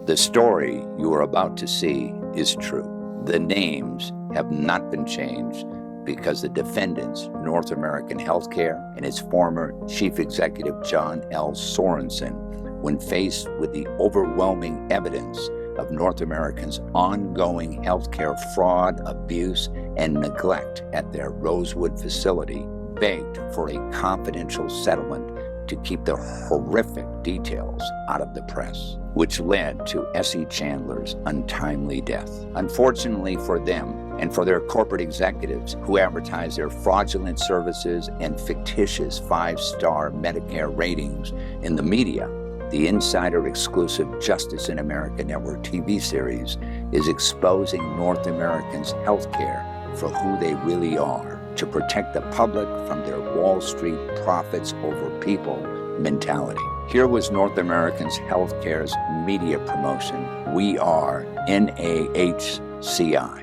The story you are about to see is true. The names have not been changed because the defendants, North American Healthcare and its former chief executive, John L. Sorensen, when faced with the overwhelming evidence of North American's ongoing healthcare fraud, abuse, and neglect at their Rosewood facility, begged for a confidential settlement to keep the horrific details out of the press, which led to Essie Chandler's untimely death. Unfortunately for them and for their corporate executives who advertise their fraudulent services and fictitious 5-star Medicare ratings in the media, the insider-exclusive Justice in America Network TV series is exposing North Americans' healthcare for who they really are, to protect the public from their Wall Street profits over people mentality. Here was North Americans Healthcare's media promotion. We are NAHCI.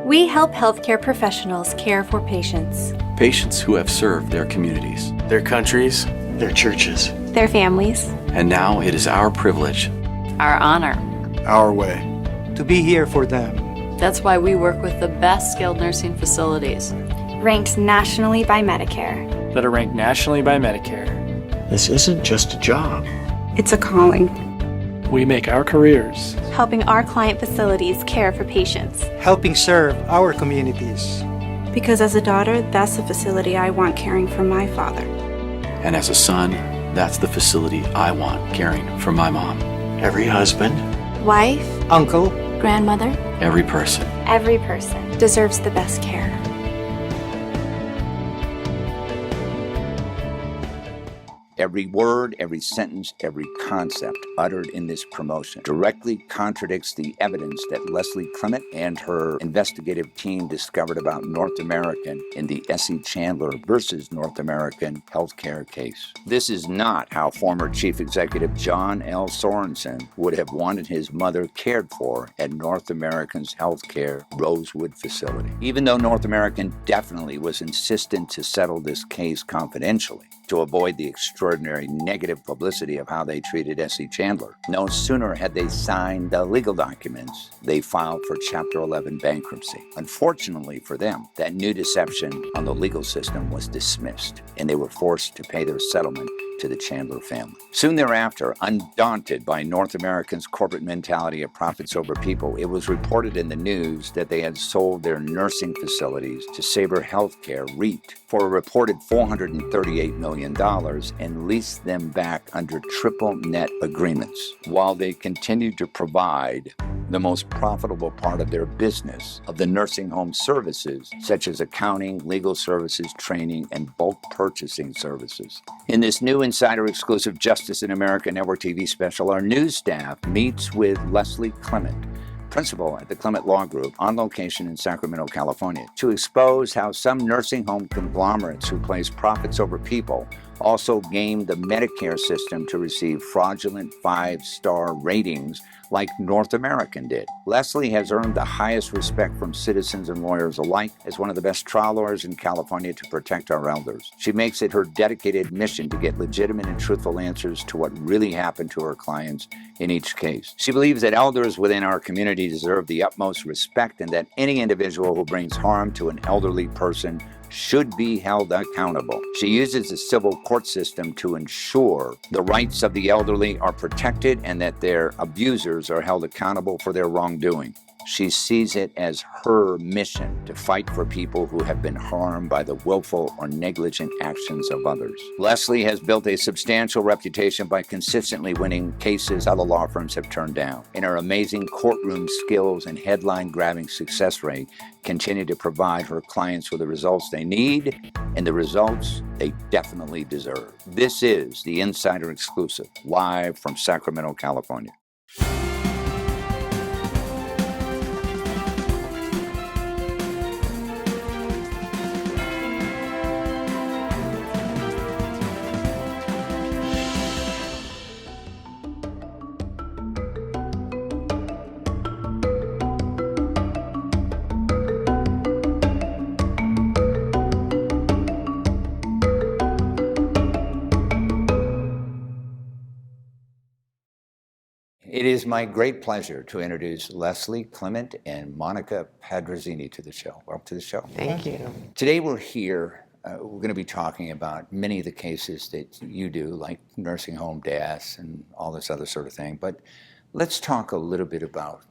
We help healthcare professionals care for patients. Patients who have served their communities, their countries, their churches, their families. And now it is our privilege, our honor, our way, to be here for them. That's why we work with the best skilled nursing facilities. Ranked nationally by Medicare. That are ranked nationally by Medicare. This isn't just a job. It's a calling. We make our careers helping our client facilities care for patients. Helping serve our communities. Because as a daughter, that's the facility I want caring for my father. And as a son, that's the facility I want caring for my mom. Every husband, wife, uncle, grandmother, every person deserves the best care. Every word, every sentence, every concept uttered in this promotion directly contradicts the evidence that Lesley Clement and her investigative team discovered about North American in the Essie Chandler versus North American healthcare case. This is not how former Chief Executive John L. Sorensen would have wanted his mother cared for at North American's healthcare Rosewood facility. Even though North American definitely was insistent to settle this case confidentially, to avoid the extraordinary negative publicity of how they treated Essie Chandler. No sooner had they signed the legal documents, they filed for Chapter 11 bankruptcy. Unfortunately for them, that new deception on the legal system was dismissed, and they were forced to pay their settlement to the Chandler family. Soon thereafter, undaunted by North Americans' corporate mentality of profits over people, it was reported in the news that they had sold their nursing facilities to Sabre Healthcare REIT for a reported $438 million and leased them back under triple net agreements, while they continued to provide the most profitable part of their business of the nursing home services, such as accounting, legal services, training, and bulk purchasing services. In this new insider-exclusive Justice in America Network TV special, our news staff meets with Lesley Clement, principal at the Clement Law Group, on location in Sacramento, California, to expose how some nursing home conglomerates who place profits over people also gamed the Medicare system to receive fraudulent 5-star ratings like North American did. Lesley has earned the highest respect from citizens and lawyers alike as one of the best trial lawyers in California to protect our elders. She makes it her dedicated mission to get legitimate and truthful answers to what really happened to her clients in each case. She believes that elders within our community deserve the utmost respect and that any individual who brings harm to an elderly person should be held accountable. She uses the civil court system to ensure the rights of the elderly are protected and that their abusers are held accountable for their wrongdoing. She sees it as her mission to fight for people who have been harmed by the willful or negligent actions of others. Lesley has built a substantial reputation by consistently winning cases other law firms have turned down, and her amazing courtroom skills and headline-grabbing success rate continue to provide her clients with the results they need and the results they definitely deserve. This is the Insider Exclusive, live from Sacramento, California. It is my great pleasure to introduce Lesley Clement and Monica Padrazini to the show. Welcome to the show. Thank you. Today we're here, we're going to be talking about many of the cases that you do, like nursing home deaths and all this other sort of thing. But let's talk a little bit about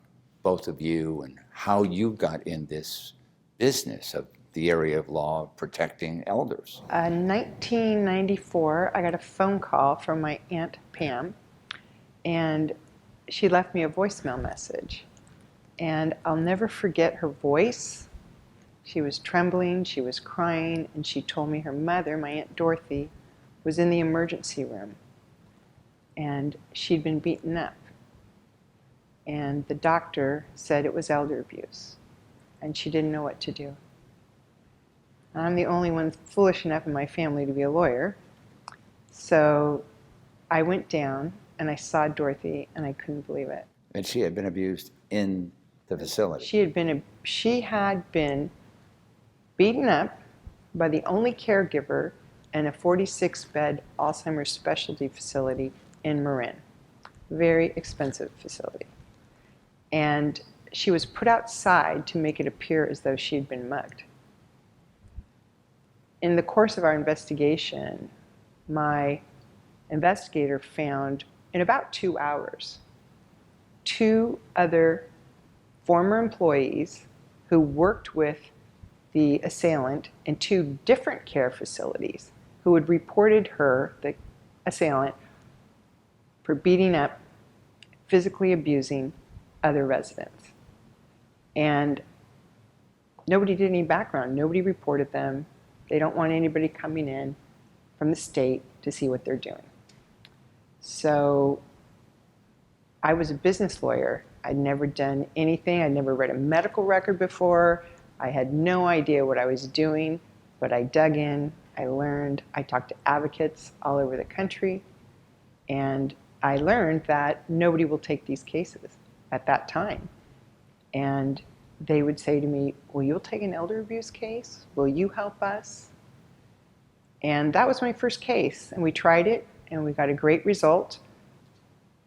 both of you and how you got in this business of the area of law protecting elders. In 1994, I got a phone call from my Aunt Pam, and she left me a voicemail message. And I'll never forget her voice. She was trembling, she was crying, and she told me her mother, my Aunt Dorothy, was in the emergency room. And she'd been beaten up. And the doctor said it was elder abuse. And she didn't know what to do. I'm the only one foolish enough in my family to be a lawyer. So I went down and I saw Dorothy and I couldn't believe it. And she had been abused in the facility. She had been beaten up by the only caregiver in a 46-bed Alzheimer's specialty facility in Marin. Very expensive facility. And she was put outside to make it appear as though she had been mugged. In the course of our investigation, my investigator found, in about 2 hours, 2 other former employees who worked with the assailant in 2 different care facilities who had reported her, the assailant, for beating up, physically abusing other residents. And nobody did any background. Nobody reported them. They don't want anybody coming in from the state to see what they're doing. So I was a business lawyer. I'd never done anything. I'd never read a medical record before. I had no idea what I was doing, but I dug in, I learned, I talked to advocates all over the country, and I learned that nobody will take these cases at that time. And they would say to me, well, you'll take an elder abuse case? Will you help us? And that was my first case, and we tried it, and we got a great result,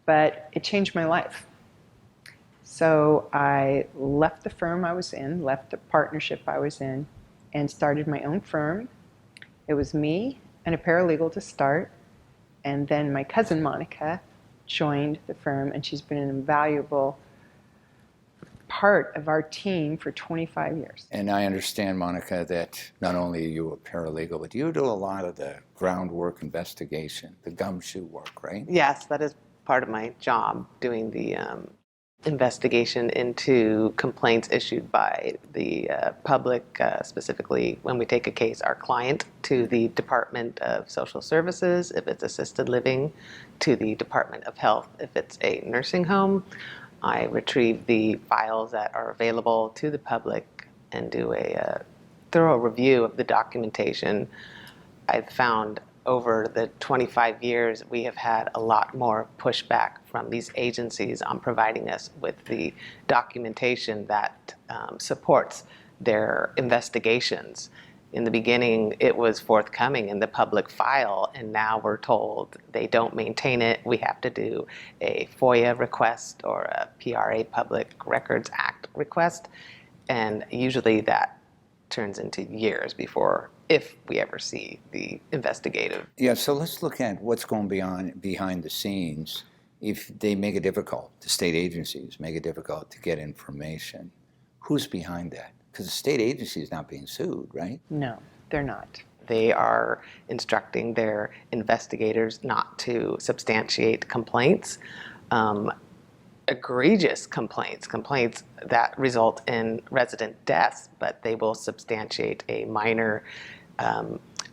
but it changed my life. So I left the firm I was in, left the partnership I was in, and started my own firm. It was me and a paralegal to start, and then my cousin Monica joined the firm, and she's been an invaluable part of our team for 25 years. And I understand, Monica, that not only are you a paralegal, but you do a lot of the groundwork investigation, the gumshoe work, right? Yes, that is part of my job, doing the investigation into complaints issued by the public, specifically when we take a case, our client, to the Department of Social Services, if it's assisted living, to the Department of Health, if it's a nursing home. I retrieve the files that are available to the public and do a thorough review of the documentation. I've found over the 25 years we have had a lot more pushback from these agencies on providing us with the documentation that supports their investigations. In the beginning, it was forthcoming in the public file, and now we're told they don't maintain it. We have to do a FOIA request or a PRA, Public Records Act request, and usually that turns into years before, if we ever see the investigative. Yeah, so let's look at what's going behind the scenes. If they make it difficult, the state agencies make it difficult to get information, who's behind that? Because the state agency is not being sued, right? No, they're not. They are instructing their investigators not to substantiate complaints, egregious complaints that result in resident deaths, but they will substantiate a minor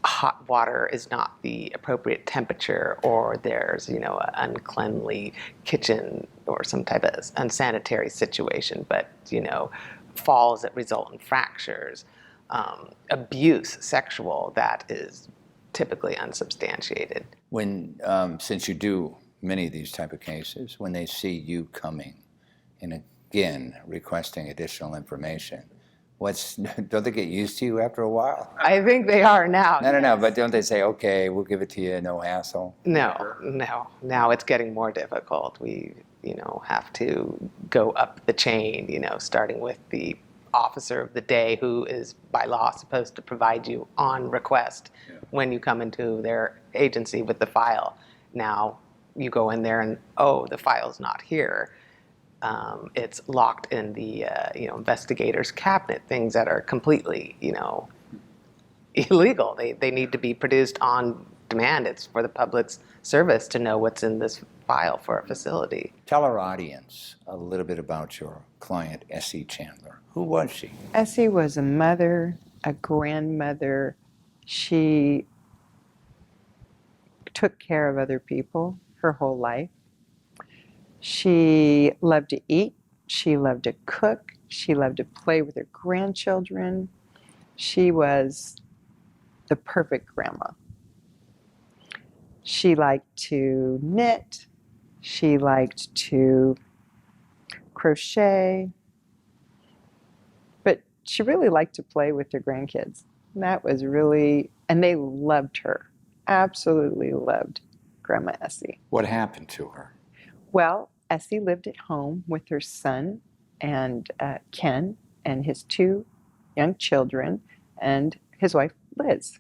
hot water is not the appropriate temperature, or there's, an uncleanly kitchen or some type of unsanitary situation, but, falls that result in fractures, abuse, sexual, that is typically unsubstantiated. When, since you do many of these type of cases, when they see you coming and again requesting additional information, don't they get used to you after a while? I think they are now. No, but don't they say, okay, we'll give it to you, no hassle? No. Now it's getting more difficult. have to go up the chain, starting with the officer of the day who is by law supposed to provide you on request when you come into their agency with the file. Now you go in there and, the file's not here. It's locked in the investigator's cabinet, things that are completely illegal. They need to be produced on demand. It's for the public's service to know what's in this file for a facility. Tell our audience a little bit about your client, Essie Chandler. Who was she? Essie was a mother, a grandmother. She took care of other people her whole life. She loved to eat. She loved to cook. She loved to play with her grandchildren. She was the perfect grandma. She liked to knit. She liked to crochet. But she really liked to play with her grandkids. And that was really, and they loved her. Absolutely loved Grandma Essie. What happened to her? Well, Essie lived at home with her son and Ken and his 2 young children and his wife Liz.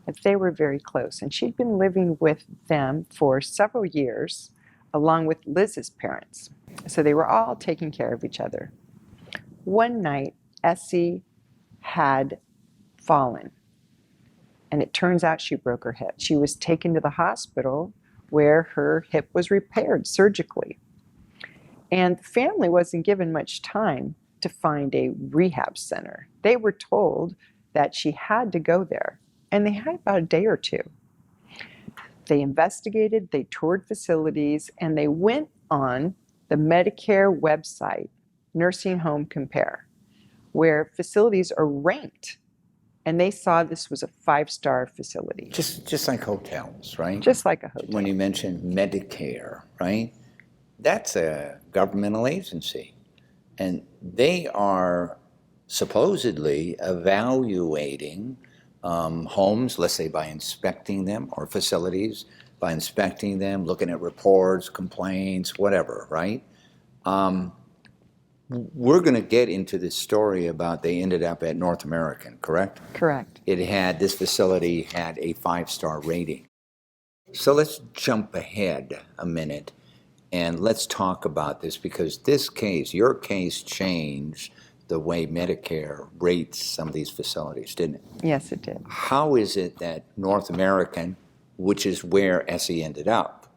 And they were very close. And she'd been living with them for several years along with Liz's parents. So they were all taking care of each other. One night, Essie had fallen. And it turns out she broke her hip. She was taken to the hospital where her hip was repaired surgically. And the family wasn't given much time to find a rehab center. They were told that she had to go there, and they had about a day or two. They investigated, they toured facilities, and they went on the Medicare website, Nursing Home Compare, where facilities are ranked. And they saw this was a 5-star facility. Just like hotels, right? Just like a hotel. When you mentioned Medicare, right? That's a governmental agency. And they are supposedly evaluating homes, let's say by inspecting them, or facilities by inspecting them, looking at reports, complaints, whatever, right? We're going to get into this story about they ended up at North American, correct? Correct. This facility had a 5-star rating. So let's jump ahead a minute and let's talk about this, because this case, your case, changed the way Medicare rates some of these facilities, didn't it? Yes, it did. How is it that North American, which is where Essie ended up,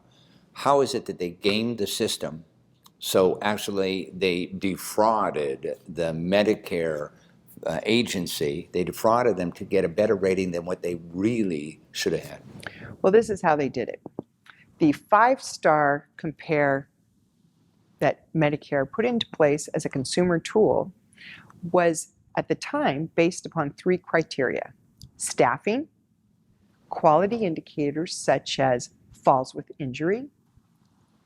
how is it that they gamed the system? So actually they defrauded the Medicare agency. They defrauded them to get a better rating than what they really should have had. Well, this is how they did it. The 5-star compare that Medicare put into place as a consumer tool was, at the time, based upon 3 criteria: staffing, quality indicators such as falls with injury,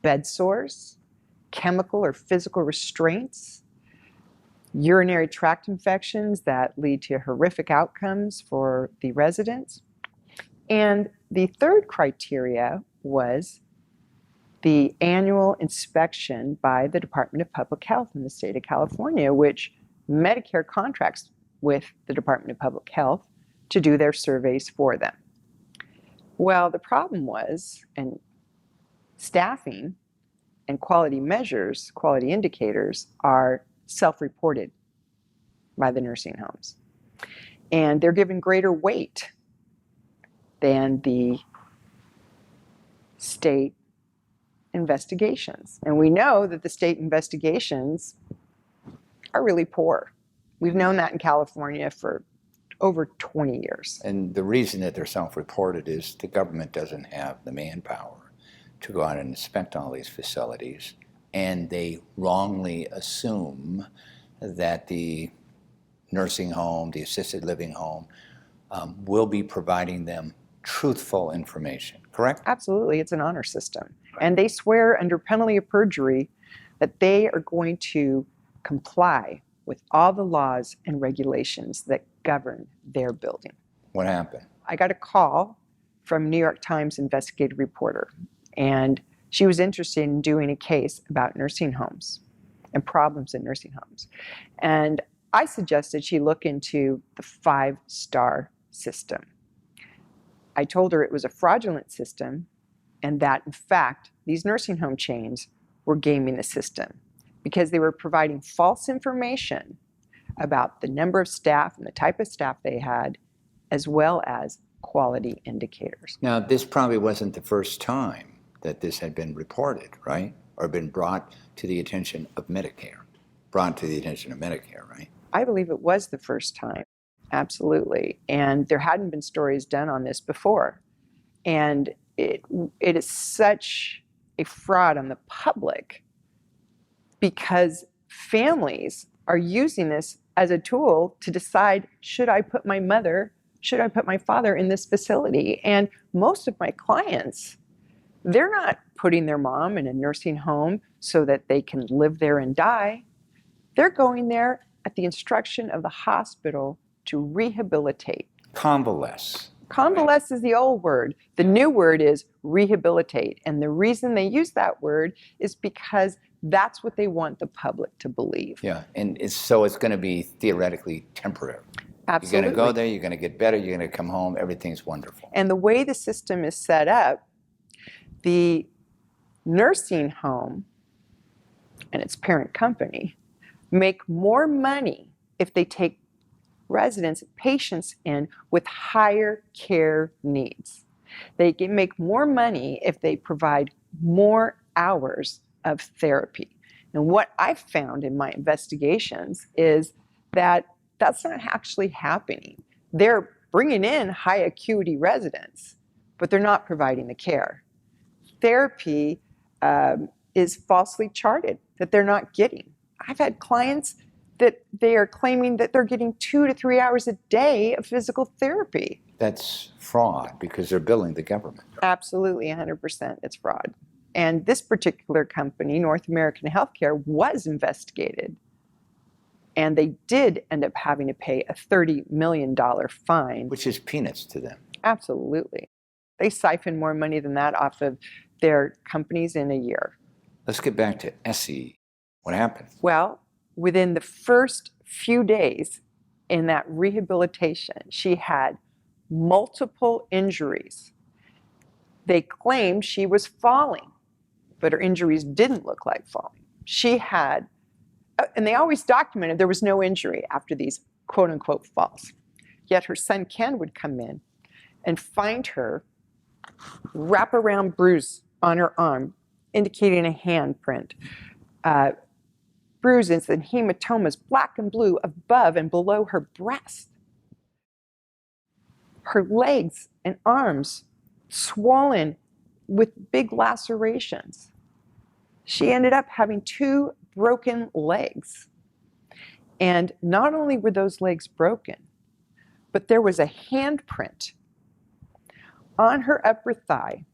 bed sores, chemical or physical restraints, urinary tract infections that lead to horrific outcomes for the residents. And the 3rd criteria was the annual inspection by the Department of Public Health in the state of California, which Medicare contracts with the Department of Public Health to do their surveys for them. Well, the problem was, and staffing and quality measures, quality indicators, are self-reported by the nursing homes. And they're given greater weight than the state investigations. And we know that the state investigations are really poor. We've known that in California for over 20 years. And the reason that they're self-reported is the government doesn't have the manpower to go out and inspect all these facilities, and they wrongly assume that the nursing home, the assisted living home, will be providing them truthful information, correct? Absolutely, it's an honor system. And they swear under penalty of perjury that they are going to comply with all the laws and regulations that govern their building. What happened? I got a call from New York Times investigative reporter, and She was interested in doing a case about nursing homes and problems in nursing homes. And I suggested she look into the 5-star system. I told her it was a fraudulent system and that, in fact, these nursing home chains were gaming the system because they were providing false information about the number of staff and the type of staff they had, as well as quality indicators. Now, this probably wasn't the first time that this had been reported, right? Or been brought to the attention of Medicare. Brought to the attention of Medicare, right? I believe it was the first time, absolutely. And there hadn't been stories done on this before. And it is such a fraud on the public because families are using this as a tool to decide, should I put my mother, should I put my father in this facility? And most of my clients, they're not putting their mom in a nursing home so that they can live there and die. They're going there at the instruction of the hospital to rehabilitate. Convalesce. Convalesce is the old word. The new word is rehabilitate. And the reason they use that word is because that's what they want the public to believe. Yeah, and so it's going to be theoretically temporary. Absolutely. You're going to go there, you're going to get better, you're going to come home, everything's wonderful. And the way the system is set up, the nursing home and its parent company make more money if they take residents, patients in with higher care needs. They can make more money if they provide more hours of therapy. And what I've found in my investigations is that that's not actually happening. They're bringing in high acuity residents, but they're not providing the care. Therapy is falsely charted that they're not getting. I've had clients that they are claiming that they're getting 2 to 3 hours a day of physical therapy. That's fraud because they're billing the government. Absolutely, 100% it's fraud. And this particular company, North American Healthcare, was investigated. And they did end up having to pay a $30 million fine. Which is peanuts to them. Absolutely. They siphon more money than that off of their companies in a year. Let's get back to Essie. What happened? Well, within the first few days in that rehabilitation, she had multiple injuries. They claimed she was falling, but her injuries didn't look like falling. She had, and they always documented there was no injury after these quote unquote falls. Yet her son Ken would come in and find her wraparound bruise on her arm, indicating a handprint. Bruises and hematomas, black and blue, above and below her breast. Her legs and arms swollen with big lacerations. She ended up having 2 broken legs. And not only were those legs broken, but there was a handprint on her upper thigh,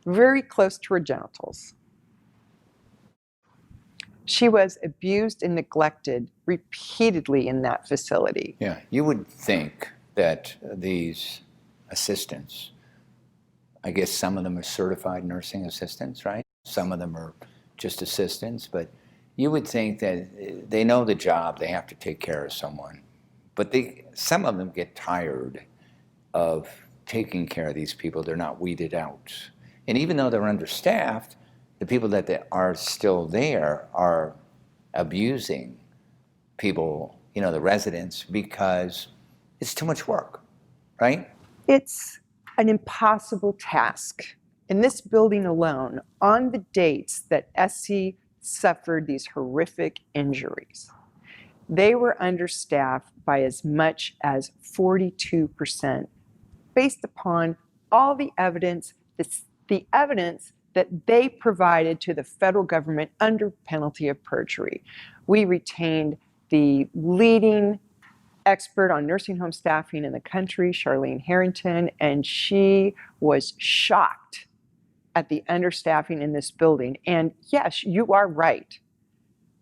very close to her genitals. She was abused and neglected repeatedly in that facility. Yeah, you would think that these assistants, I guess some of them are certified nursing assistants, right? Some of them are just assistants, but you would think that they know the job, they have to take care of someone. But some of them get tired of taking care of these people. They're not weeded out. And even though they're understaffed, the people that are still there are abusing people, the residents, because it's too much work, right? It's an impossible task. In this building alone, on the dates that Essie suffered these horrific injuries, they were understaffed by as much as 42%, based upon all the evidence, the evidence that they provided to the federal government under penalty of perjury. We retained the leading expert on nursing home staffing in the country, Charlene Harrington, and she was shocked at the understaffing in this building. And yes, you are right.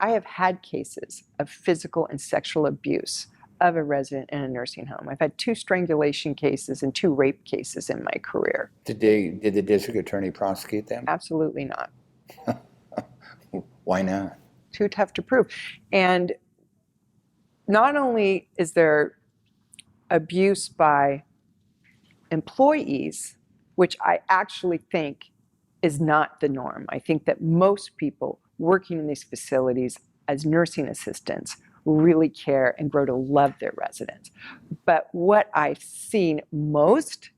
I have had cases of physical and sexual abuse of a resident in a nursing home. I've had 2 strangulation cases and 2 rape cases in my career. Did the district attorney prosecute them? Absolutely not. Why not? Too tough to prove. And not only is there abuse by employees, which I actually think is not the norm. I think that most people working in these facilities as nursing assistants really care and grow to love their residents. But what I've seen most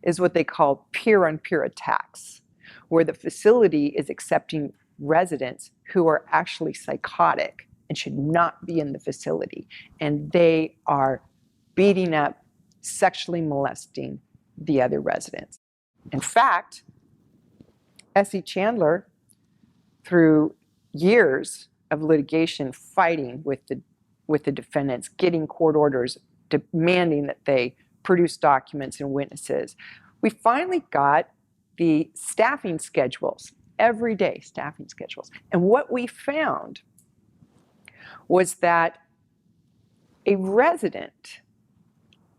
is what they call peer-on-peer attacks, where the facility is accepting residents who are actually psychotic and should not be in the facility. And they are beating up, sexually molesting the other residents. In fact, Essie Chandler, through years of litigation fighting with the defendants, getting court orders demanding that they produce documents and witnesses, we finally got the staffing schedules, everyday staffing schedules. And what we found was that a resident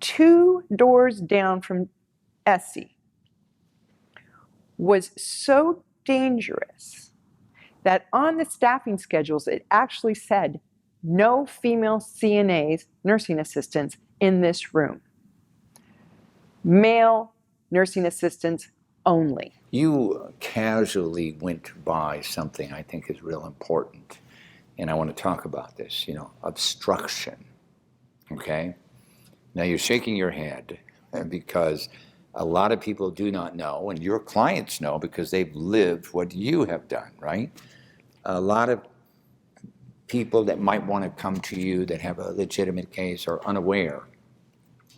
2 doors down from Essie was so dangerous that on the staffing schedules, it actually said no female CNAs, nursing assistants, in this room. Male nursing assistants only. You casually went by something I think is real important, and I want to talk about this, obstruction, okay? Now you're shaking your head because a lot of people do not know, and your clients know because they've lived what you have done, right? A lot of people that might want to come to you that have a legitimate case are unaware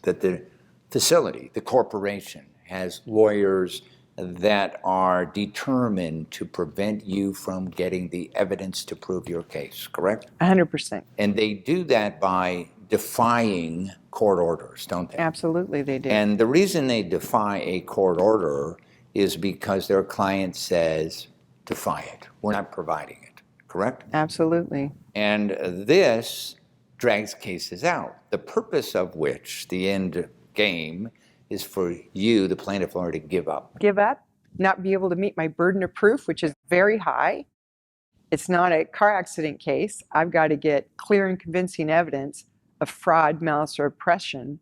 that the facility, the corporation, has lawyers that are determined to prevent you from getting the evidence to prove your case, correct? 100%. And they do that by defying court orders, don't they? Absolutely, they do. And the reason they defy a court order is because their client says, defy it. We're not providing it, correct? Absolutely. And this drags cases out, the purpose of which, the end game, is for you, the plaintiff lawyer, to give up. Give up, not be able to meet my burden of proof, which is very high. It's not a car accident case. I've got to get clear and convincing evidence of fraud, malice, or oppression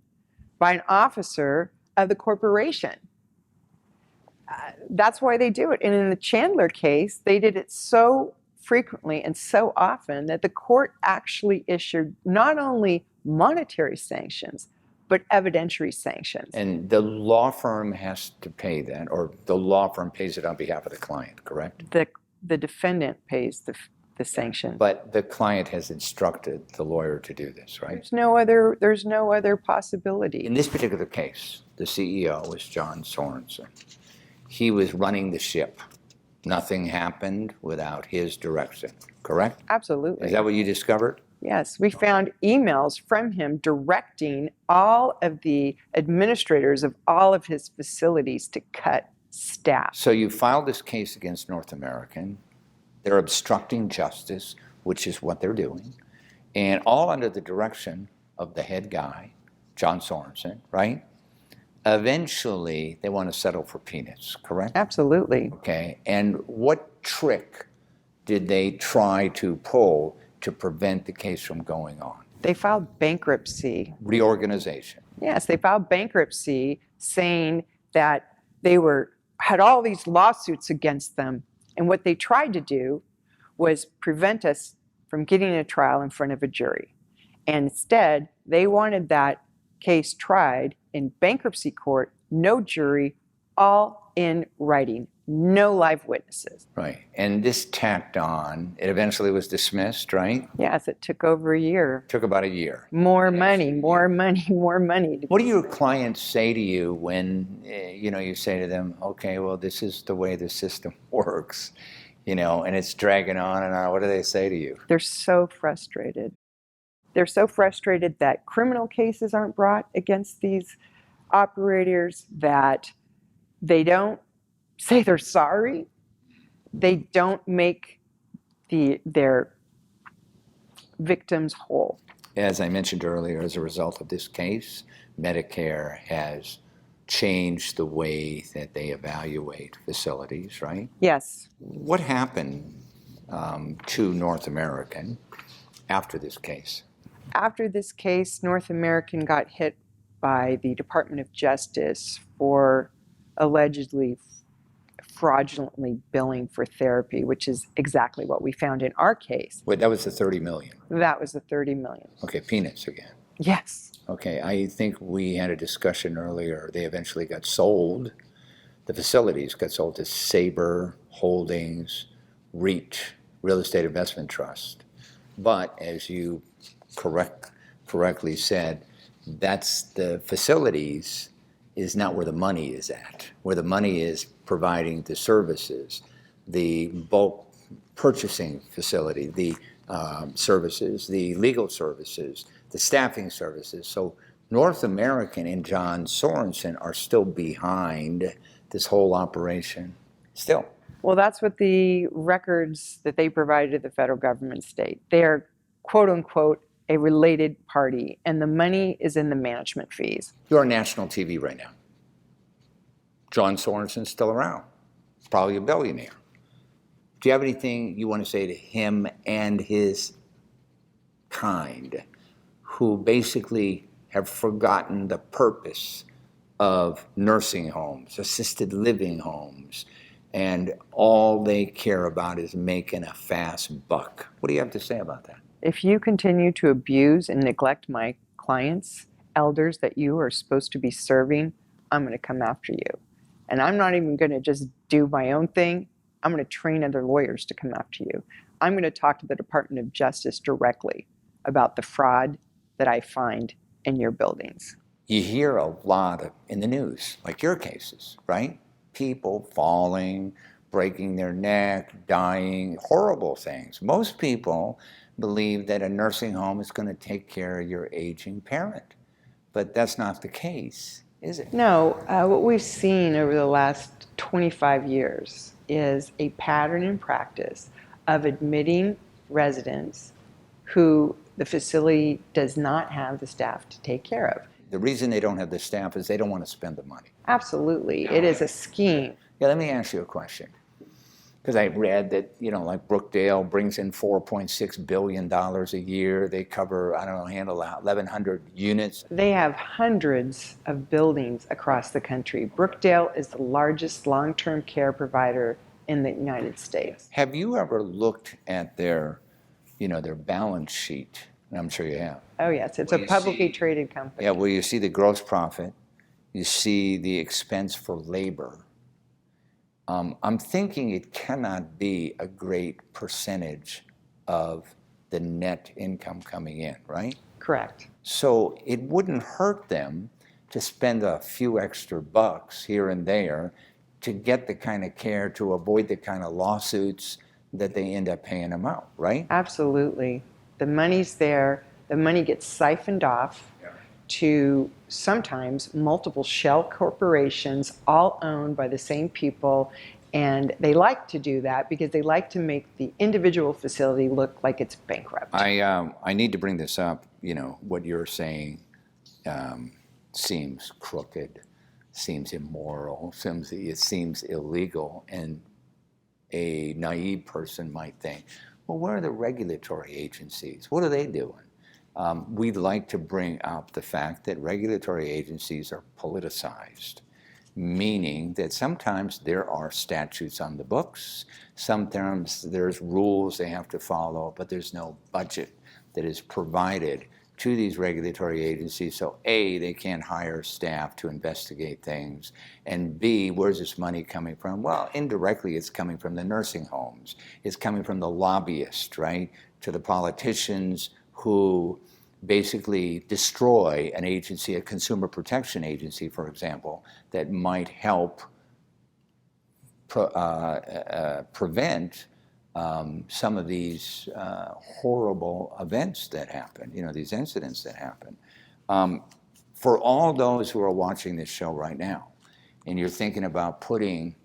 by an officer of the corporation. That's why they do it. And in the Chandler case, they did it so frequently and so often that the court actually issued not only monetary sanctions, but evidentiary sanctions. And the law firm has to pay that, or the law firm pays it on behalf of the client, correct? The defendant pays the sanction. But the client has instructed the lawyer to do this, right? There's no other possibility. In this particular case, the CEO was John Sorensen. He was running the ship. Nothing happened without his direction, correct? Absolutely. Is that what you discovered? Yes, we found emails from him directing all of the administrators of all of his facilities to cut staff. So you filed this case against North American. They're obstructing justice, which is what they're doing, and all under the direction of the head guy, John Sorensen, right? Eventually, they want to settle for peanuts, correct? Absolutely. Okay, and what trick did they try to pull to prevent the case from going on? They filed bankruptcy. Reorganization. Yes, they filed bankruptcy saying that they had all these lawsuits against them. And what they tried to do was prevent us from getting a trial in front of a jury. And instead, they wanted that case tried in bankruptcy court, no jury, all in writing, no live witnesses. Right, and this tacked on, it eventually was dismissed, right? Yes, it took over a year. Took about a year. More money. What do your clients say to you when, you say to them, okay, well, this is the way the system works, and it's dragging on and on. What do they say to you? They're so frustrated. They're so frustrated that criminal cases aren't brought against these operators, that they don't say they're sorry. They don't make their victims whole. As I mentioned earlier, as a result of this case, Medicare has changed the way that they evaluate facilities, right? Yes. What happened to North American after this case? After this case, North American got hit by the Department of Justice for allegedly fraudulently billing for therapy, which is exactly what we found in our case. Wait, that was the 30 million. That was the 30 million. Okay, peanuts again. Yes. Okay, I think we had a discussion earlier. They eventually got sold. The facilities got sold to Sabre Holdings, Reach, Real Estate Investment Trust. But as you correctly said, that's the facilities is not where the money is at. Where the money is providing the services, the bulk purchasing facility, the services, the legal services, the staffing services. So North American and John Sorensen are still behind this whole operation. Still. Well, that's what the records that they provided to the federal government state. They're quote unquote a related party, and the money is in the management fees. You're on national TV right now. John Sorensen's still around. He's probably a billionaire. Do you have anything you want to say to him and his kind, who basically have forgotten the purpose of nursing homes, assisted living homes, and all they care about is making a fast buck? What do you have to say about that? If you continue to abuse and neglect my clients, elders that you are supposed to be serving, I'm going to come after you. And I'm not even going to just do my own thing. I'm going to train other lawyers to come after you. I'm going to talk to the Department of Justice directly about the fraud that I find in your buildings. You hear a lot in the news, like your cases, right? People falling, breaking their neck, dying, horrible things. Most people believe that a nursing home is going to take care of your aging parent. But that's not the case, is it? No, what we've seen over the last 25 years is a pattern in practice of admitting residents who the facility does not have the staff to take care of. The reason they don't have the staff is they don't want to spend the money. Absolutely. It is a scheme. Yeah, let me ask you a question. Because I read that, like Brookdale brings in $4.6 billion a year. They cover, handle 1,100 units. They have hundreds of buildings across the country. Brookdale is the largest long-term care provider in the United States. Have you ever looked at their balance sheet? And I'm sure you have. Oh, yes. It's a publicly traded company. Yeah, well, you see the gross profit. You see the expense for labor. I'm thinking it cannot be a great percentage of the net income coming in, right? Correct. So it wouldn't hurt them to spend a few extra bucks here and there to get the kind of care, to avoid the kind of lawsuits that they end up paying them out, right? Absolutely. The money's there. The money gets siphoned off to sometimes multiple shell corporations, all owned by the same people. And they like to do that because they like to make the individual facility look like it's bankrupt. I need to bring this up. What you're saying seems crooked, seems immoral, it seems illegal. And a naive person might think, well, where are the regulatory agencies? What are they doing? We'd like to bring up the fact that regulatory agencies are politicized, meaning that sometimes there are statutes on the books, sometimes there's rules they have to follow, but there's no budget that is provided to these regulatory agencies. So A, they can't hire staff to investigate things, and B, where's this money coming from? Well, indirectly it's coming from the nursing homes. It's coming from the lobbyists, right, to the politicians who basically destroy an agency, a consumer protection agency, for example, that might help prevent some of these horrible events that happen, these incidents that happen. For all those who are watching this show right now, and you're thinking about putting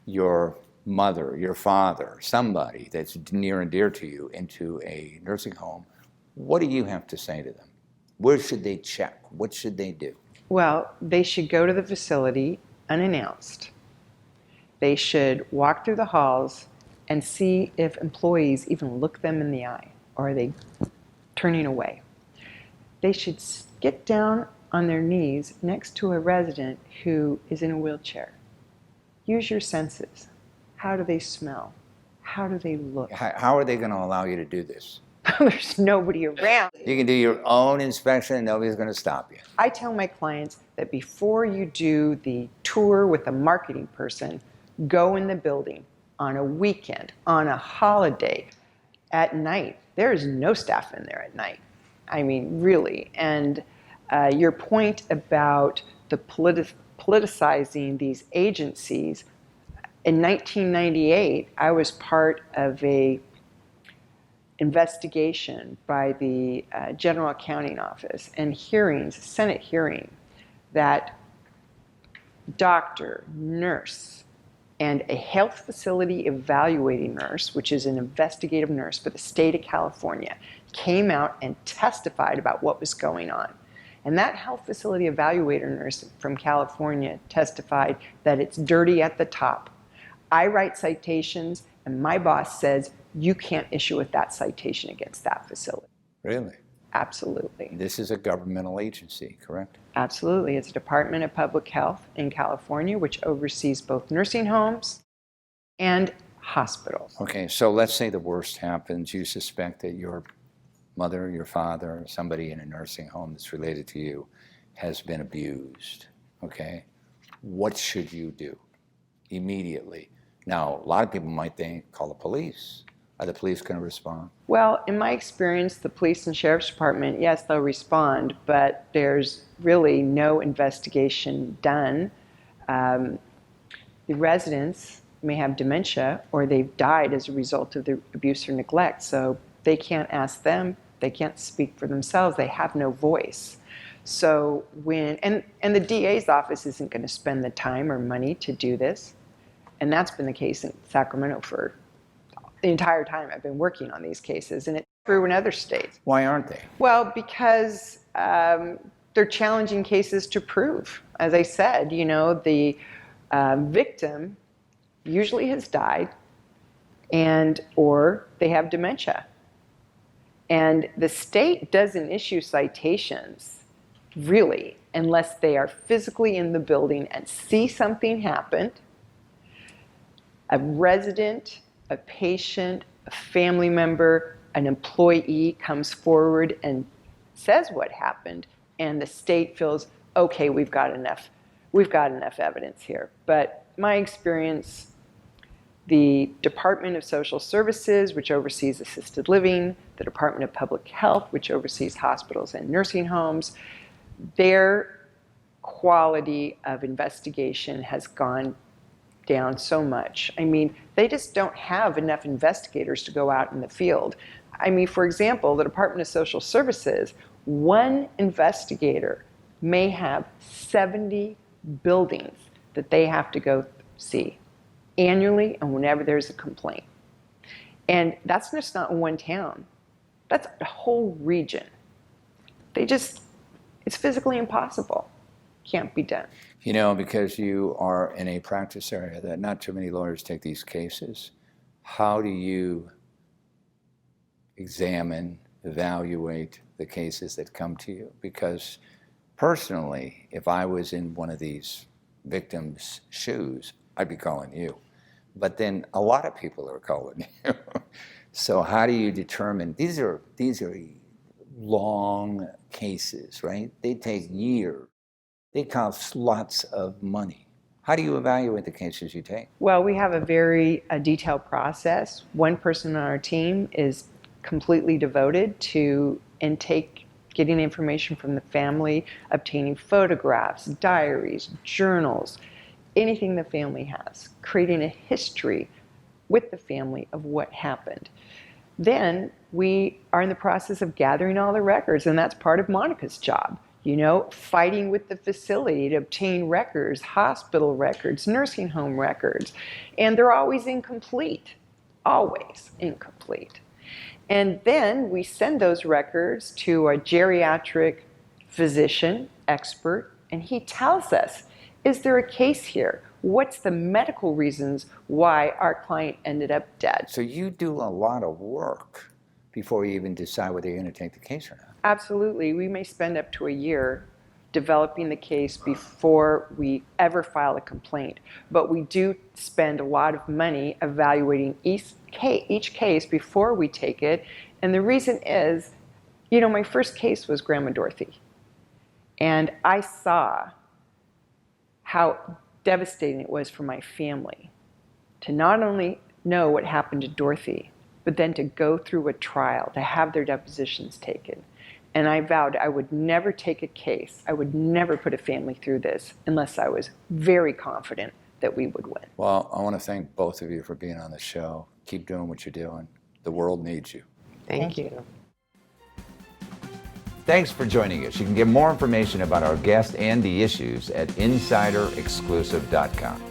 your mother, your father, somebody that's near and dear to you into a nursing home, What do you have to say to them? Where should they check? What should they do? Well, they should go to the facility unannounced. They should walk through the halls and see if employees even look them in the eye, or are they turning away. They should get down on their knees next to a resident who is in a wheelchair. Use your senses. How do they smell? How do they look? How are they going to allow you to do this? There's nobody around. You can do your own inspection and nobody's going to stop you. I tell my clients that before you do the tour with a marketing person, go in the building on a weekend, on a holiday, at night. There is no staff in there at night. I mean, really. And your point about the politicizing these agencies, in 1998, I was part of a investigation by the General Accounting Office and hearings, Senate hearing, that doctor, nurse, and a health facility evaluating nurse, which is an investigative nurse for the state of California, came out and testified about what was going on. And that health facility evaluator nurse from California testified that it's dirty at the top. I write citations, and my boss says, you can't issue that citation against that facility. Really? Absolutely. This is a governmental agency, correct? Absolutely. It's a Department of Public Health in California, which oversees both nursing homes and hospitals. Okay, so let's say the worst happens. You suspect that your mother, your father, or somebody in a nursing home that's related to you has been abused, okay? What should you do immediately? Now, a lot of people might think, call the police. Are the police going to respond? Well, in my experience, the police and sheriff's department, yes, they'll respond, but there's really no investigation done. The residents may have dementia or they've died as a result of the abuse or neglect, so they can't ask them, they can't speak for themselves, they have no voice. So and the DA's office isn't going to spend the time or money to do this, and that's been the case in Sacramento for the entire time I've been working on these cases, and it's true in other states. Why aren't they? Well, because they're challenging cases to prove. As I said, you know, the victim usually has died or they have dementia. And the state doesn't issue citations, really, unless they are physically in the building and see something happen. A resident, a patient, a family member, an employee comes forward and says what happened, and the state feels, okay, we've got enough evidence here. But my experience, the Department of Social Services, which oversees assisted living, the Department of Public Health, which oversees hospitals and nursing homes, their quality of investigation has gone down so much. I mean, they just don't have enough investigators to go out in the field. I mean, for example, the Department of Social Services, one investigator may have 70 buildings that they have to go see annually and whenever there's a complaint. And that's just not one town. That's a whole region. It's physically impossible. Can't be done. You know, because you are in a practice area that not too many lawyers take these cases, how do you examine, evaluate the cases that come to you? Because personally, if I was in one of these victims' shoes, I'd be calling you. But then a lot of people are calling you. So how do you determine, these are long cases, right? They take years. They cost lots of money. How do you evaluate the cases you take? Well, we have a very detailed process. One person on our team is completely devoted to getting information from the family, obtaining photographs, diaries, journals, anything the family has, creating a history with the family of what happened. Then we are in the process of gathering all the records, and that's part of Monica's job. You know, fighting with the facility to obtain records, hospital records, nursing home records, and they're always incomplete, always incomplete. And then we send those records to a geriatric physician expert, and he tells us, is there a case here? What's the medical reasons why our client ended up dead? So you do a lot of work before you even decide whether you're going to take the case or not. Absolutely. We may spend up to a year developing the case before we ever file a complaint. But we do spend a lot of money evaluating each case before we take it. And the reason is, my first case was Grandma Dorothy. And I saw how devastating it was for my family to not only know what happened to Dorothy, but then to go through a trial, to have their depositions taken. And I vowed I would never take a case, I would never put a family through this unless I was very confident that we would win. Well, I want to thank both of you for being on the show. Keep doing what you're doing. The world needs you. Thank you. Thanks for joining us. You can get more information about our guest and the issues at insiderexclusive.com.